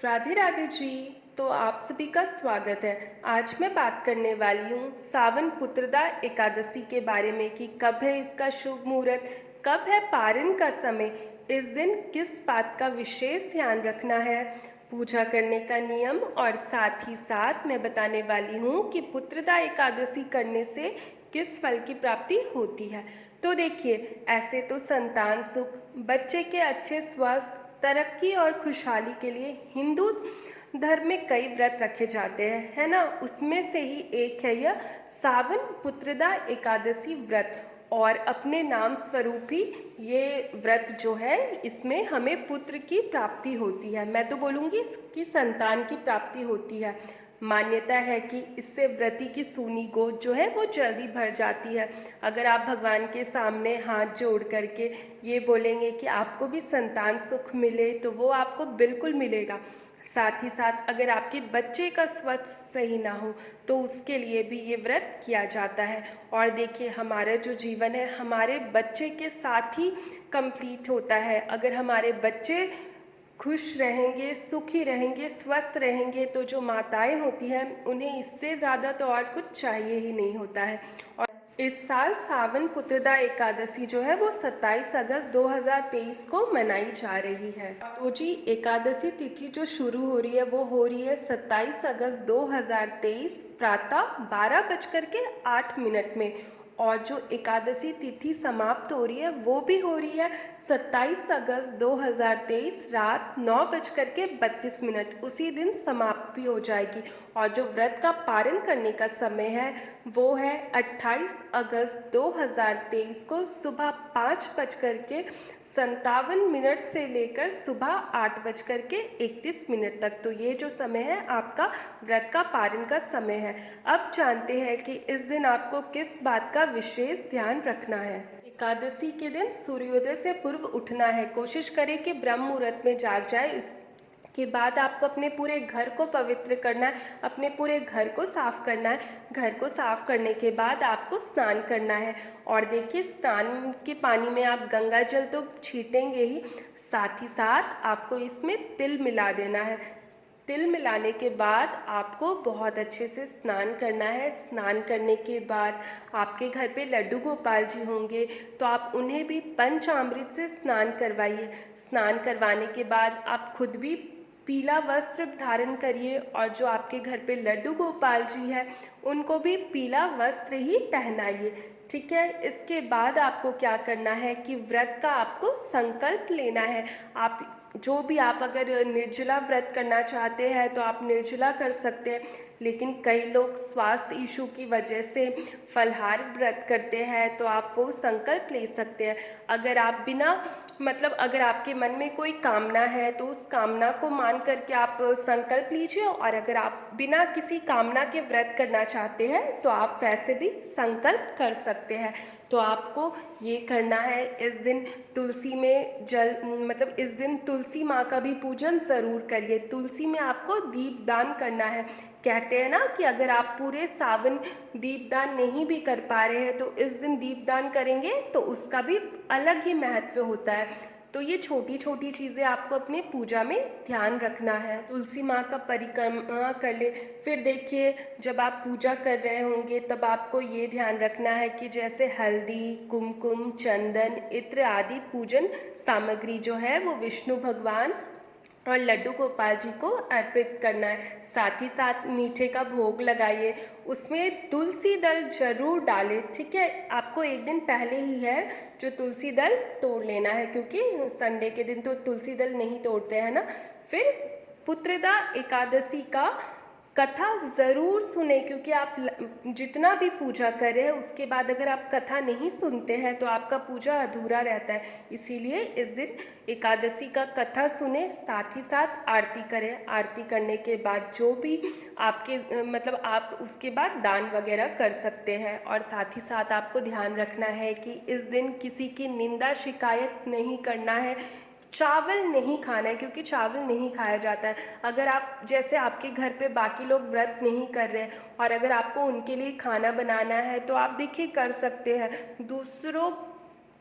राधे राधे जी। तो आप सभी का स्वागत है। आज मैं बात करने वाली हूँ सावन पुत्रदा एकादशी के बारे में कि कब है इसका शुभ मुहूर्त, कब है पारण का समय, इस दिन किस बात का विशेष ध्यान रखना है, पूजा करने का नियम और साथ ही साथ मैं बताने वाली हूँ कि पुत्रदा एकादशी करने से किस फल की प्राप्ति होती है। तो देखिए, ऐसे तो संतान सुख, बच्चे के अच्छे स्वास्थ्य, तरक्की और खुशहाली के लिए हिंदू धर्म में कई व्रत रखे जाते हैं, है ना। उसमें से ही एक है यह सावन पुत्रदा एकादशी व्रत। और अपने नाम स्वरूप ही ये व्रत जो है, इसमें हमें पुत्र की प्राप्ति होती है। मैं तो बोलूँगी इसकी संतान की प्राप्ति होती है। मान्यता है कि इससे व्रती की सूनी गोद जो है वो जल्दी भर जाती है। अगर आप भगवान के सामने हाथ जोड़ करके ये बोलेंगे कि आपको भी संतान सुख मिले, तो वो आपको बिल्कुल मिलेगा। साथ ही साथ अगर आपके बच्चे का स्वास्थ्य सही ना हो तो उसके लिए भी ये व्रत किया जाता है। और देखिए, हमारा जो जीवन है हमारे बच्चे के साथ ही कंप्लीट होता है। अगर हमारे बच्चे खुश रहेंगे, सुखी रहेंगे, स्वस्थ रहेंगे, तो जो माताएं होती हैं उन्हें इससे ज़्यादा तो और कुछ चाहिए ही नहीं होता है। और इस साल सावन पुत्रदा एकादशी जो है वो 27 अगस्त 2023 को मनाई जा रही है। तो जी, एकादशी तिथि जो शुरू हो रही है वो हो रही है 27 अगस्त 2023 प्रातः 12:08 में। और जो एकादशी तिथि समाप्त हो रही है वो भी हो रही है 27 अगस्त 2023 रात 9:32। उसी दिन समाप्त भी हो जाएगी। और जो व्रत का पारण करने का समय है वो है 28 अगस्त 2023 को सुबह 5:57 से लेकर सुबह 8:31 तक। तो ये जो समय है आपका व्रत का पारण का समय है। अब जानते हैं कि इस दिन आपको किस बात का विशेष ध्यान रखना है। एकादशी के दिन सूर्योदय से पूर्व उठना है। कोशिश करें कि ब्रह्म मुहूर्त में जाग जाए। के बाद आपको अपने पूरे घर को पवित्र करना है, अपने पूरे घर को साफ करना है। घर को साफ करने के बाद आपको स्नान करना है। और देखिए, स्नान के पानी में आप गंगा जल तो छीटेंगे ही, साथ ही साथ आपको इसमें तिल मिला देना है। तिल मिलाने के बाद आपको बहुत अच्छे से स्नान करना है। स्नान करने के बाद आपके घर पे लड्डू गोपाल जी होंगे, तो आप उन्हें भी पंचामृत से स्नान करवाइए। स्नान करवाने के बाद आप खुद भी पीला वस्त्र धारण करिए, और जो आपके घर पे लड्डू गोपाल जी हैं उनको भी पीला वस्त्र ही पहनाइए। ठीक है। इसके बाद आपको क्या करना है कि व्रत का आपको संकल्प लेना है। आप जो भी, आप अगर निर्जला व्रत करना चाहते हैं तो आप निर्जला कर सकते हैं, लेकिन कई लोग स्वास्थ्य इशू की वजह से फलाहार व्रत करते हैं, तो आप वो संकल्प ले सकते हैं। अगर आप बिना अगर आपके मन में कोई कामना है तो उस कामना को मान करके आप संकल्प लीजिए। और अगर आप बिना किसी कामना के व्रत करना चाहते हैं तो आप वैसे भी संकल्प कर सकते हैं। तो आपको ये करना है, इस दिन तुलसी में जल इस दिन तुलसी माँ का भी पूजन ज़रूर करिए। तुलसी में आपको दीपदान करना है। कहते हैं ना कि अगर आप पूरे सावन दीपदान नहीं भी कर पा रहे हैं तो इस दिन दीपदान करेंगे तो उसका भी अलग ही महत्व होता है। तो ये छोटी छोटी चीज़ें आपको अपने पूजा में ध्यान रखना है। तुलसी माँ का परिक्रमा कर ले। फिर देखिए, जब आप पूजा कर रहे होंगे तब आपको ये ध्यान रखना है कि जैसे हल्दी, कुमकुम, चंदन, इत्र आदि पूजन सामग्री जो है वो विष्णु भगवान और लड्डू गोपाल जी को अर्पित करना है। साथ ही साथ मीठे का भोग लगाइए, उसमें तुलसी दल जरूर डालें। ठीक है। आपको एक दिन पहले ही है जो तुलसी दल तोड़ लेना है, क्योंकि संडे के दिन तो तुलसी दल नहीं तोड़ते हैं ना। फिर पुत्रदा एकादशी का कथा ज़रूर सुने, क्योंकि आप जितना भी पूजा कर रहे हैं उसके बाद अगर आप कथा नहीं सुनते हैं तो आपका पूजा अधूरा रहता है। इसीलिए इस दिन एकादशी का कथा सुने, साथ ही साथ आरती करें। आरती करने के बाद जो भी आपके आप उसके बाद दान वगैरह कर सकते हैं। और साथ ही साथ आपको ध्यान रखना है कि इस दिन किसी की निंदा शिकायत नहीं करना है। चावल नहीं खाना है, क्योंकि चावल नहीं खाया जाता है। अगर आप, जैसे आपके घर पे बाकी लोग व्रत नहीं कर रहे हैं और अगर आपको उनके लिए खाना बनाना है तो आप देखिए कर सकते हैं। दूसरों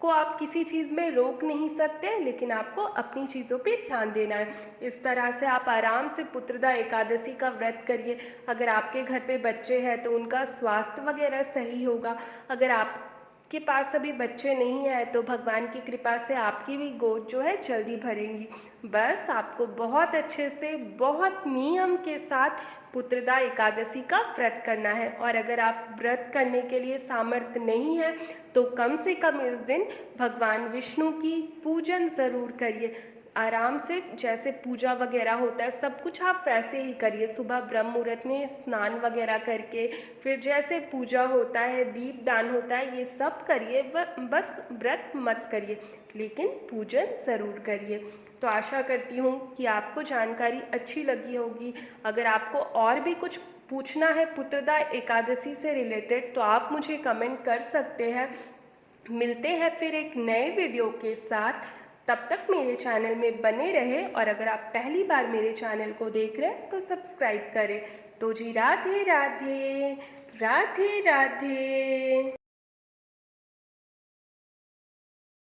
को आप किसी चीज़ में रोक नहीं सकते, लेकिन आपको अपनी चीज़ों पे ध्यान देना है। इस तरह से आप आराम से पुत्रदा एकादशी का व्रत करिए। अगर आपके घर पे बच्चे हैं तो उनका स्वास्थ्य वगैरह सही होगा। अगर आपके पास अभी बच्चे नहीं हैं तो भगवान की कृपा से आपकी भी गोद जो है जल्दी भरेंगी। बस आपको बहुत अच्छे से, बहुत नियम के साथ पुत्रदा एकादशी का व्रत करना है। और अगर आप व्रत करने के लिए सामर्थ्य नहीं है तो कम से कम इस दिन भगवान विष्णु की पूजन ज़रूर करिए। आराम से जैसे पूजा वगैरह होता है सब कुछ आप वैसे ही करिए। सुबह ब्रह्म मुहूर्त में स्नान वगैरह करके फिर जैसे पूजा होता है, दीपदान होता है, ये सब करिए। बस व्रत मत करिए, लेकिन पूजन ज़रूर करिए। तो आशा करती हूँ कि आपको जानकारी अच्छी लगी होगी। अगर आपको और भी कुछ पूछना है पुत्रदा एकादशी से रिलेटेड तो आप मुझे कमेंट कर सकते हैं। मिलते हैं फिर एक नए वीडियो के साथ। तब तक मेरे चैनल में बने रहे, और अगर आप पहली बार मेरे चैनल को देख रहे हैं तो सब्सक्राइब करें। तो जी राधे राधे, राधे राधे।